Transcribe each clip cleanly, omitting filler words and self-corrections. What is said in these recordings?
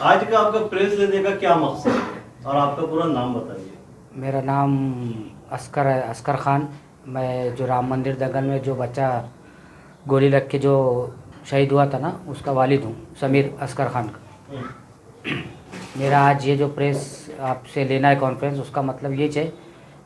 आज का आपका प्रेस लेने का क्या मकसद है और आपका पूरा नाम बताइए। मेरा नाम अस्कर है, अस्कर खान। मैं जो राम मंदिर दंगल में जो बच्चा गोली लग के जो शहीद हुआ था ना, उसका वालिद हूँ, समीर अस्कर खान का। मेरा आज ये जो प्रेस आपसे लेना है कॉन्फ्रेंस, उसका मतलब ये है,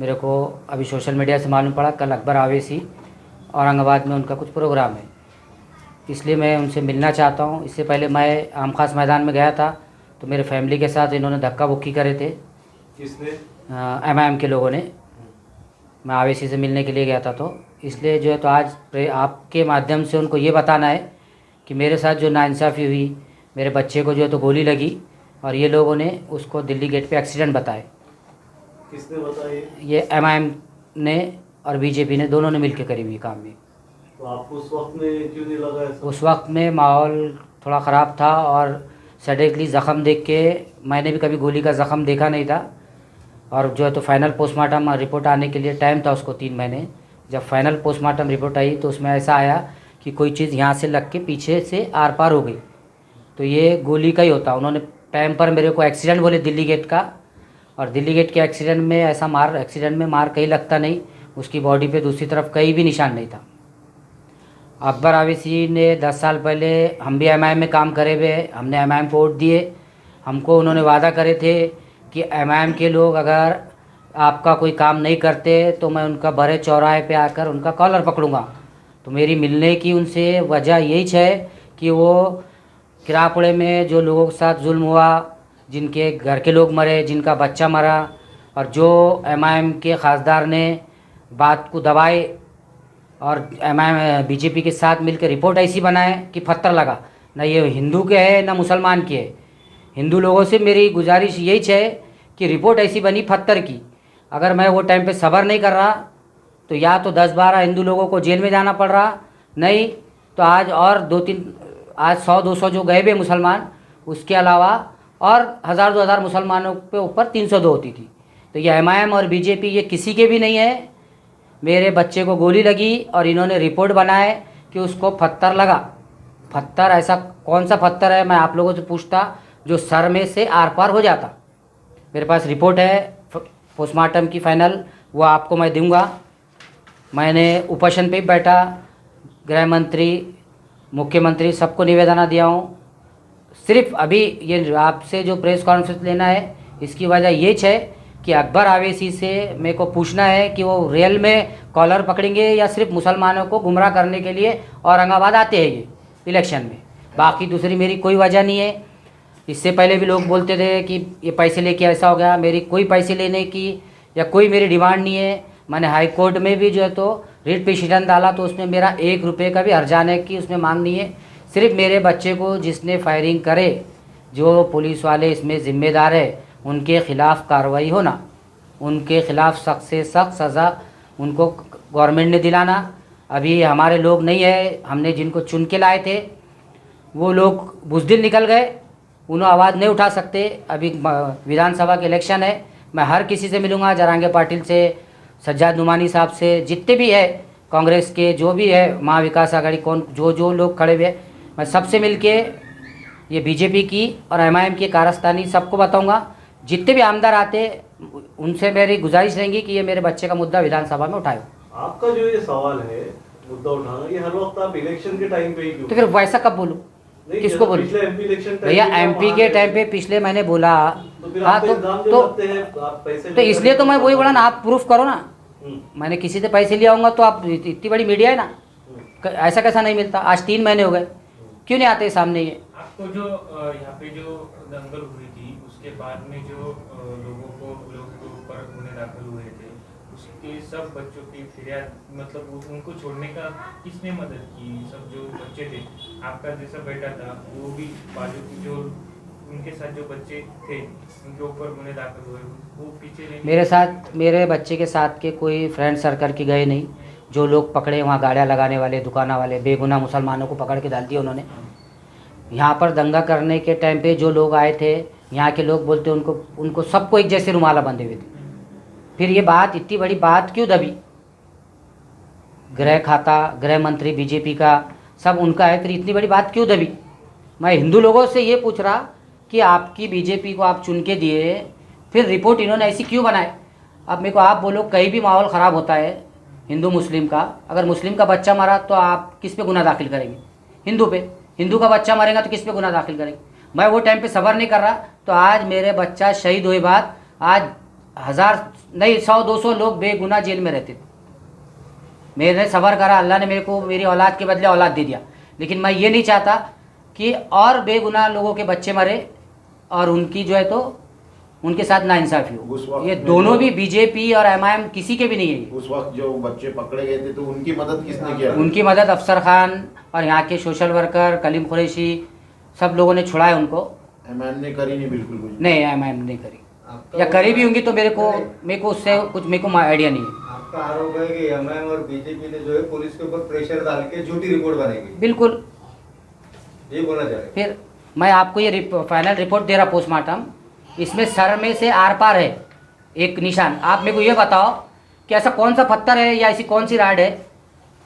मेरे को अभी सोशल मीडिया से मालूम पड़ा कल अकबर आवेसी औरंगाबाद में उनका कुछ प्रोग्राम है, इसलिए मैं उनसे मिलना चाहता हूँ। इससे पहले मैं आम खास मैदान में गया था तो मेरे फैमिली के साथ इन्होंने धक्का बुक्की करे थे। किसने? एमआईएम के लोगों ने। मैं आवेसी से मिलने के लिए गया था, तो इसलिए जो है तो आज आपके माध्यम से उनको ये बताना है कि मेरे साथ जो नाइंसाफ़ी हुई, मेरे बच्चे को जो है तो गोली लगी और ये लोगों ने उसको दिल्ली गेट पे एक्सीडेंट बताए। किसने बताया? ये एमआईएम ने और बीजेपी ने, दोनों ने मिलकर करी हुई काम में। तो आपको उस वक्त में क्यों नहीं लगा ऐसा? उस वक्त में माहौल थोड़ा ख़राब था और सडनली ज़ख़म देख के, मैंने भी कभी गोली का ज़ख़म देखा नहीं था, और जो है तो फाइनल पोस्टमार्टम रिपोर्ट आने के लिए टाइम था उसको 3 महीने। जब फाइनल पोस्टमार्टम रिपोर्ट आई तो उसमें ऐसा आया कि कोई चीज़ यहाँ से लग के पीछे से आर पार हो गई, तो ये गोली का ही होता। उन्होंने टाइम पर मेरे को एक्सीडेंट बोले दिल्ली गेट का, और दिल्ली गेट के एक्सीडेंट में ऐसा मार, एक्सीडेंट में मार कहीं लगता नहीं, उसकी बॉडी पे दूसरी तरफ कहीं भी निशान नहीं था। अकबर आवेसी ने 10 साल पहले, हम भी एमआईएम में काम करे हुए, हमने एमआईएम को वोट दिए। हमको उन्होंने वादा करे थे कि एमआईएम के लोग अगर आपका कोई काम नहीं करते तो मैं उनका बड़े चौराहे पे आकर उनका कॉलर पकड़ूंगा। तो मेरी मिलने की उनसे वजह यही है कि वो किरापुड़े में जो लोगों के साथ जुल्म हुआ, जिनके घर के लोग मरे, जिनका बच्चा मरा, और जो एमआईएम के खासदार ने बात को दबाए और एमआईएम बीजेपी के साथ मिलकर रिपोर्ट ऐसी बनाए कि पत्थर लगा, ना ये हिंदू के है ना मुसलमान के है। हिंदू लोगों से मेरी गुजारिश यही है कि रिपोर्ट ऐसी बनी पत्थर की। अगर मैं वो टाइम पे सब्र नहीं कर रहा तो या तो 10-12 हिंदू लोगों को जेल में जाना पड़ रहा, नहीं तो आज और 2-3, आज 100-200 जो गए हुए मुसलमान, उसके अलावा और 1000-2000 मुसलमानों पे ऊपर 302 होती थी। तो ये एमआईएम और बीजेपी ये किसी के भी नहीं है। मेरे बच्चे को गोली लगी और इन्होंने रिपोर्ट बनाए कि उसको पत्थर लगा। पत्थर ऐसा कौन सा पत्थर है, मैं आप लोगों से पूछता, जो सर में से आर पार हो जाता। मेरे पास रिपोर्ट है पोस्टमार्टम की फाइनल, वो आपको मैं दूंगा। मैंने उपोषण पे बैठा, गृह मंत्री, मुख्यमंत्री, सबको निवेदन दिया हूँ। सिर्फ अभी ये आपसे जो प्रेस कॉन्फ्रेंस लेना है, इसकी वजह ये है कि अकबर आवेसी से मेरे को पूछना है कि वो रियल में कॉलर पकड़ेंगे या सिर्फ मुसलमानों को गुमराह करने के लिए औरंगाबाद आते हैं ये इलेक्शन में। बाकी दूसरी मेरी कोई वजह नहीं है। इससे पहले भी लोग बोलते थे कि ये पैसे लेके ऐसा हो गया, मेरी कोई पैसे लेने की या कोई मेरी डिमांड नहीं है। मैंने हाई कोर्ट में भी जो है तो रिट पिटीशन डाला, तो उसमें मेरा 1 रुपये का भी हर्जाने की उसमें मांग नहीं है। सिर्फ मेरे बच्चे को जिसने फायरिंग करे, जो पुलिस वाले इसमें ज़िम्मेदार है, उनके ख़िलाफ़ कार्रवाई होना, उनके ख़िलाफ़ सख्त से सख्त सज़ा उनको गवर्नमेंट ने दिलाना। अभी हमारे लोग नहीं है, हमने जिनको चुन के लाए थे वो लोग बुज़दिल निकल गए, उन्होंने आवाज़ नहीं उठा सकते। अभी विधानसभा के इलेक्शन है, मैं हर किसी से मिलूँगा, जरांगे पाटिल से, सज्जाद नुमानी साहब से, जितने भी है कांग्रेस के, जो भी है महाविकास आघाड़ी, कौन जो लोग खड़े हुए, मैं सबसे मिल के ये बीजेपी की और एमआईएम की कारस्तानी सबको बताऊंगा। जितने भी आमदार आते उनसे मेरी गुजारिश रहेंगी कि ये मेरे बच्चे का मुद्दा विधानसभा में उठाए। आपका जो ये सवाल है मुद्दा उठाना, ये हर वक्त आप इलेक्शन के टाइम पे ही क्यों? तो फिर वैसा कब बोलूँ, किसको बोलूँ? भैया एमपी के टाइम पे पिछले महीने बोला, हाँ तो इसलिए तो मैं वही बोला ना, आप प्रूफ करो ना। मैंने किसी से पैसे लिया होगा तो आप, इतनी बड़ी मीडिया है ना, ऐसा कैसा नहीं मिलता। आज 3 महीने हो गए, क्यों नहीं आते सामने ये? आपको जो यहाँ पे जो दंगल हुई थी उसके बाद में जो लोगों के ऊपर गुने दाखिल हुए थे, उसके सब बच्चों की फिरियाद, मतलब उनको छोड़ने का किसने मदद की? सब जो बच्चे थे, आपका जैसा बेटा था वो भी, बाजू की जो उनके साथ जो बच्चे थे उनके ऊपर गुने दाखिल हुए, वो पीछे नहीं? मेरे साथ, मेरे बच्चे के साथ के कोई फ्रेंड सर्कल के गए नहीं। जो लोग पकड़े वहाँ गाड़ियाँ लगाने वाले, दुकाना वाले, बेगुनाह मुसलमानों को पकड़ के डाल दिया उन्होंने। यहाँ पर दंगा करने के टाइम पे जो लोग आए थे, यहाँ के लोग बोलते उनको सबको एक जैसे रुमाला बंधे हुए थे। फिर ये बात, इतनी बड़ी बात क्यों दबी? गृह खाता, गृह मंत्री बीजेपी का, सब उनका है, फिर इतनी बड़ी बात क्यों दबी? मैं हिंदू लोगों से ये पूछ रहा कि आपकी बीजेपी को आप चुन के दिए, फिर रिपोर्ट इन्होंने ऐसी क्यों बनाए। अब मेरे को आप बोलो, कहीं भी माहौल ख़राब होता है हिंदू मुस्लिम का, अगर मुस्लिम का बच्चा मरा तो आप किस पे गुनाह दाखिल करेंगे? हिंदू पे। हिंदू का बच्चा मरेगा तो किस पे गुनाह दाखिल करेंगे? मैं वो टाइम पे सब्र नहीं कर रहा तो आज मेरे बच्चा शहीद हुए बाद आज 1000 नहीं 100-200 लोग बेगुनाह जेल में रहते थे। मैंने सब्र करा, अल्लाह ने मेरे को मेरी औलाद के बदले औलाद दे दिया, लेकिन मैं ये नहीं चाहता कि और बेगुनाह लोगों के बच्चे मरे और उनकी जो है तो उनके साथ नाइंसाफ़ी हो। ये दोनों भी बीजेपी और एमआईएम किसी के भी नहीं है। उस वक्त जो बच्चे पकड़े गए थे तो उनकी मदद किसने किया? उनकी मदद अफसर खान और यहाँ के सोशल वर्कर कलीम कुरैशी सब लोगों ने छुड़ाया उनको। एमआईएम ने करी नहीं, बिल्कुल कुछ नहीं, एमआईएम नहीं करी, या करी भी होंगी तो मेरे को उससे कुछ मेरे को आइडिया नहीं है। आपका आरोप है कि एमआईएम और बीजेपी ने जो है पुलिस के ऊपर प्रेशर डाल के झूठी रिपोर्ट बनाएगी। बिल्कुल, ये बोला जा रहा है। फिर मैं आपको ये फाइनल रिपोर्ट दे रहा पोस्टमार्टम, इसमें सर में से आर पार है एक निशान। आप मेरे को ये बताओ कि ऐसा कौन सा पत्थर है या ऐसी कौन सी राड है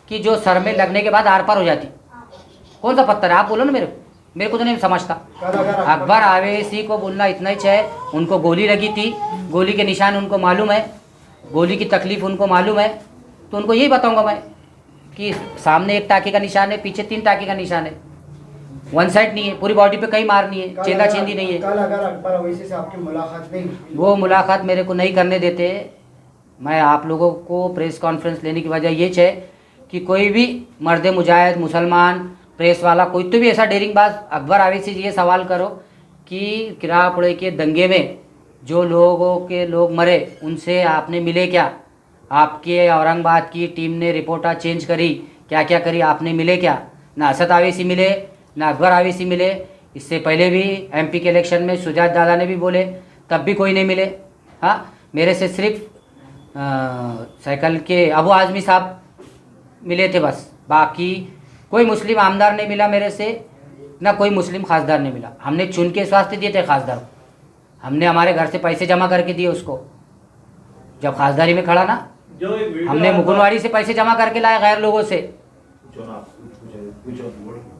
कि जो सर में लगने के बाद आर पार हो जाती? कौन सा पत्थर है? आप बोलो ना मेरे को तो नहीं समझता। अकबर आवेसी को बोलना इतना ही चाहिए, उनको गोली लगी थी, गोली के निशान उनको मालूम है, गोली की तकलीफ़ उनको मालूम है, तो उनको यही बताऊंगा मैं कि सामने एक टाँके का निशान है, पीछे 3 टाँके का निशान है, वन साइड नहीं है, पूरी बॉडी पे कहीं मार नहीं है, चेंदा चेंदी नहीं है। कल अगर अकबर अवैसी से आपकी मुलाकात नहीं, वो मुलाकात मेरे को नहीं करने देते। मैं आप लोगों को प्रेस कॉन्फ्रेंस लेने की वजह ये है कि कोई भी मर्द मुजाहिद मुसलमान प्रेस वाला कोई तो भी ऐसा डेरिंगबाज अकबर आवेसी से ये सवाल करो कि किरापुड़े के दंगे में जो लोग मरे उनसे आपने मिले क्या? आपके औरंगाबाद की टीम ने रिपोर्टा चेंज करी, क्या क्या करी, आपने मिले क्या? ना असद आवेसी मिले, ना अकबर आवेसी मिले। इससे पहले भी एमपी के इलेक्शन में सुजात दादा ने भी बोले, तब भी कोई नहीं मिले। हाँ, मेरे से सिर्फ साइकिल के अबू आज़मी साहब मिले थे बस, बाकी कोई मुस्लिम आमदार नहीं मिला मेरे से, ना कोई मुस्लिम खासदार नहीं मिला। हमने चुन के स्वास्थ्य दिए थे खासदार को, हमने हमारे घर से पैसे जमा करके दिए उसको, जब खासदारी में खड़ा ना, जो एक वीडियो हमने आया था- मुकुलवाड़ी से पैसे जमा करके लाए गैर लोगों से।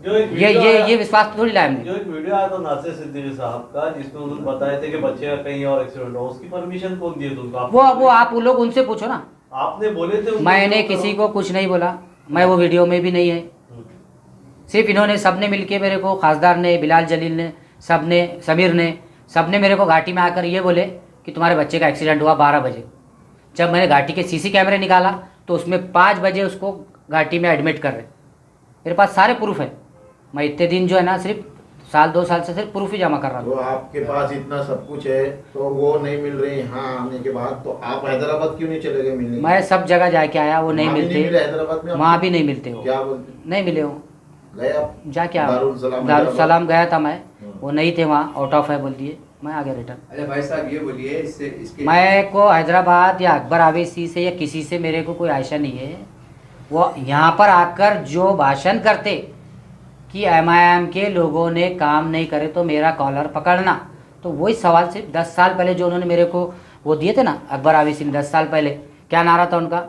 जो एक वीडियो ये विश्वास थोड़ी लाए हमने। जो एक वीडियो आया था नासिर सिद्दीकी साहब का, जिसमें उन्होंने बताए थे कि बच्चे का कहीं और एक्सीडेंट हो, उसकी परमिशन कौन दिए थे उनको? वो आप लोग उनसे पूछो ना। आपने बोले थे उनको? मैंने किसी को कुछ नहीं बोला, मैं वो वीडियो में भी नहीं है। सिर्फ इन्होंने सबने मिलके मेरे को, खासदार ने, बिलाल जलील ने, सबने, समीर ने, सबने मेरे को घाटी में आकर ये बोले कि तुम्हारे बच्चे का एक्सीडेंट हुआ 12 बजे। जब मैंने घाटी के सीसी कैमरे निकाला तो उसमें 5 बजे उसको घाटी में एडमिट कर रहे। मेरे पास सारे प्रूफ है। मैं इतने दिन जो है ना सिर्फ 1-2 साल से सिर्फ प्रूफ ही जमा कर रहा तो हूँ। आपके पास इतना सब कुछ है तो वो नहीं मिल रहे यहाँ आने के बाद, तो आप हैदराबाद क्यों नहीं चले गए मिलने? मैं सब जगह जाके आया, वो नहीं वहाँ भी मिले मिलते, हैदराबाद में? वहाँ भी नहीं मिलते हो, क्या बोलते? नहीं मिले हो। गए आप? जाके आया, दारुल दारुसलाम गया था मैं, वो नहीं थे वहाँ, आउट ऑफ है बोल दिए, मैं आ गया रिटर्न। अच्छा भाई साहब ये बोलिए, इससे इसके मैं को हैदराबाद या अकबर आवेसी से या किसी से मेरे को कोई आशा नहीं है। वो यहाँ पर आकर जो भाषण करते कि एमआईएम के लोगों ने काम नहीं करे तो मेरा कॉलर पकड़ना, तो वही सवाल सिर्फ 10 साल पहले जो उन्होंने मेरे को वो दिए थे ना, अकबर आवेसी ने 10 साल पहले, क्या नारा था उनका?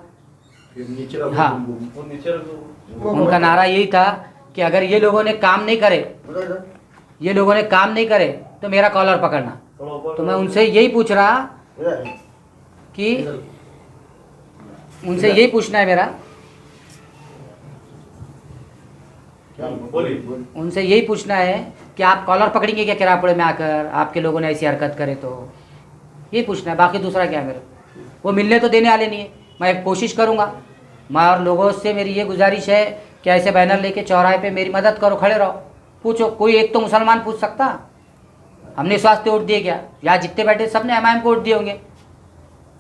फिर नीचे रखो, हाँ। वो नीचे रखो। उनका नारा यही था कि अगर ये लोगों ने काम नहीं करे, ये लोगों ने काम नहीं करे तो मेरा कॉलर पकड़ना। थोड़ा ऊपर तो मैं उनसे यही पूछ रहा कि उनसे यही पूछना है मेरा, बोलिए। उनसे यही पूछना है कि आप कॉलर पकड़ेंगे क्या किरापुड़े में आकर, आपके लोगों ने ऐसी हरकत करे तो? यही पूछना है, बाकी दूसरा क्या है मेरा। वो मिलने तो देने वाले नहीं है, मैं कोशिश करूँगा। मैं और लोगों से मेरी ये गुजारिश है कि ऐसे बैनर लेके चौराहे पे मेरी मदद करो, खड़े रहो, पूछो। कोई एक तो मुसलमान पूछ सकता, हमने स्वास्थ्य वोट दिए क्या? यहाँ जितने बैठे सबने एमआईएम को वोट दिए होंगे।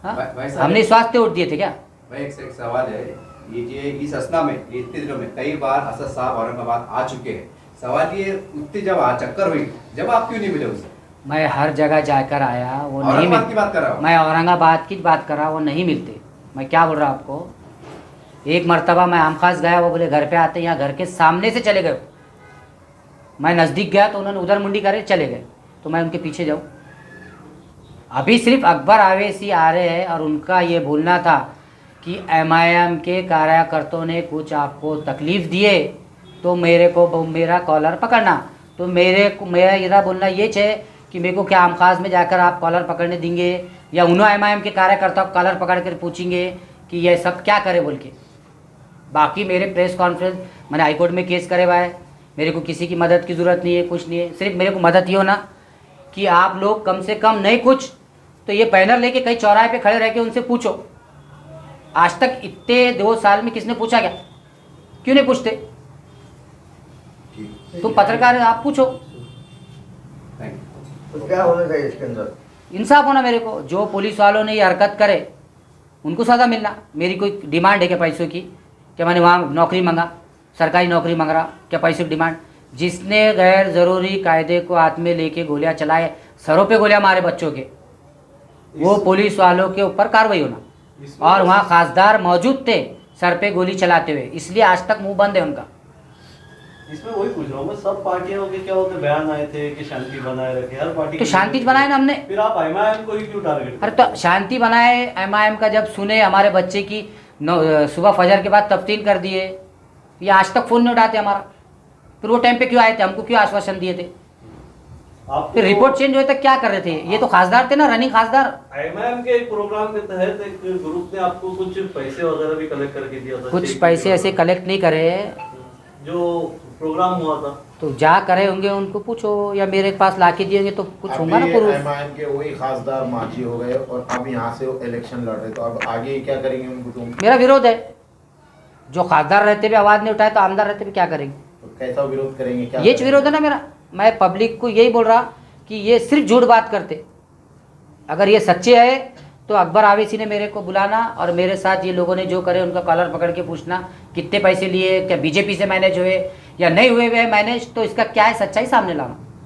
हाँ, भाई साहब, हमने स्वास्थ्य वोट दिए थे क्या? भाई एक सवाल है, ये इस असना में इतने दिनों में कई बार असद साहब औरंगाबाद आ चुके हैं, सवाल ये उतनी जब चक्कर हुई, जब आप क्यों नहीं मिले उसे? मैं हर जगह जाकर आया, वो नहीं औरंगाबाद की मिलते। बात कर रहा हूँ। मैं औरंगाबाद की बात कर रहा हूँ, वो नहीं मिलते। मैं क्या बोल रहा हूँ आपको, एक मर्तबा मैं आम खास गया, वो बोले घर पे आते, यहाँ घर के सामने से चले गए। मैं नज़दीक गया तो उन्होंने उधर मुंडी करे चले गए, तो मैं उनके पीछे जाऊँ? अभी सिर्फ अकबर आवेसी आ रहे हैं और उनका ये बोलना था कि एमआईएम के कार्यकर्ताओं ने कुछ आपको तकलीफ़ दिए तो मेरे को मेरा कॉलर पकड़ना। तो मेरा इरा बोलना ये है कि मेरे को क्या आमखास में जाकर आप कॉलर पकड़ने देंगे या उन्होंने MIM के कार्यकर्ता को कॉलर पकड़ कर पूछेंगे कि ये सब क्या करे बोल के। बाकी मेरे प्रेस कॉन्फ्रेंस मैंने हाई कोर्ट में केस करे हुआ है, मेरे को किसी की मदद की ज़रूरत नहीं है, कुछ नहीं है। सिर्फ मेरे को मदद ये हो ना कि आप लोग कम से कम नहीं कुछ तो ये बैनर लेके कहीं चौराहे पे खड़े रह के उनसे पूछो। आज तक इतने 2 साल में किसने पूछा क्या? क्यों नहीं पूछते? तुम पत्रकार हैं, आप पूछो। Thank you. तो क्या होना चाहिए इसके अंदर? इंसाफ होना मेरे को। जो पुलिस वालों ने ये हरकत करे उनको सज़ा मिलना। मेरी कोई डिमांड है क्या पैसों की? क्या मैंने वहाँ नौकरी मांगा, सरकारी नौकरी मांग रहा, क्या पैसों की डिमांड? जिसने गैर ज़रूरी कायदे को हाथ में लेके गोलियां चलाए, सरों पे गोलियां मारे बच्चों के, वो पुलिस वालों के ऊपर कार्रवाई होना। और वहाँ खासदार मौजूद थे सर पे गोली चलाते हुए, इसलिए आज तक मुंह बंद है उनका। इसमें वही पूछ रहा हूँ मैं, सब पार्टियों के क्या होते बयान आए थे कि शांति बनाए रखे, हर पार्टी तो शांति बनाए ना हमने। फिर आप MIM को ही क्यों टारगेट? अरे तो शांति बनाए, MIM का जब सुने हमारे बच्चे की सुबह फजर के बाद तफ्तीन कर दिए, ये आज तक फ़ोन नहीं उठाते हमारा। फिर वो टाइम पे क्यों आए थे? हमको क्यों आश्वासन दिए थे? आप फिर रिपोर्ट चेंज हुए तक क्या कर रहे थे? ये तो खासदार थे ना, रनिंग खासदार। MIM के एक प्रोग्राम के तहत एक ग्रुप ने आपको कुछ पैसे वगैरह भी कलेक्ट करके दिया था? कुछ पैसे ऐसे कलेक्ट नहीं करे जो प्रोग्राम हुआ था, तो जा करे होंगे, उनको पूछो, या मेरे पास ला के दिए होंगे तो कुछ होगा ना प्रूफ। MIM के वही खासदार मांझी हो गए और अब यहाँ से वो इलेक्शन लड़ रहे, तो अब आगे क्या करेंगे उनको? तुम मेरा विरोध है। जो खासदार रहते भी आवाज़ नहीं उठाए तो आमदार रहते भी क्या करेंगे? तो कैसा विरोध करेंगे? क्या ये विरोध है ना मेरा। मैं पब्लिक को यही बोल रहा कि ये सिर्फ झूठ बात करते। अगर ये सच्चे है तो अकबर आवेसी ने मेरे को बुलाना और मेरे साथ ये लोगों ने जो करे उनका कॉलर पकड़ के पूछना कितने पैसे लिए, क्या बीजेपी से मैनेज हुए या नहीं हुए मैनेज, तो इसका क्या है सच्चाई सामने लाना।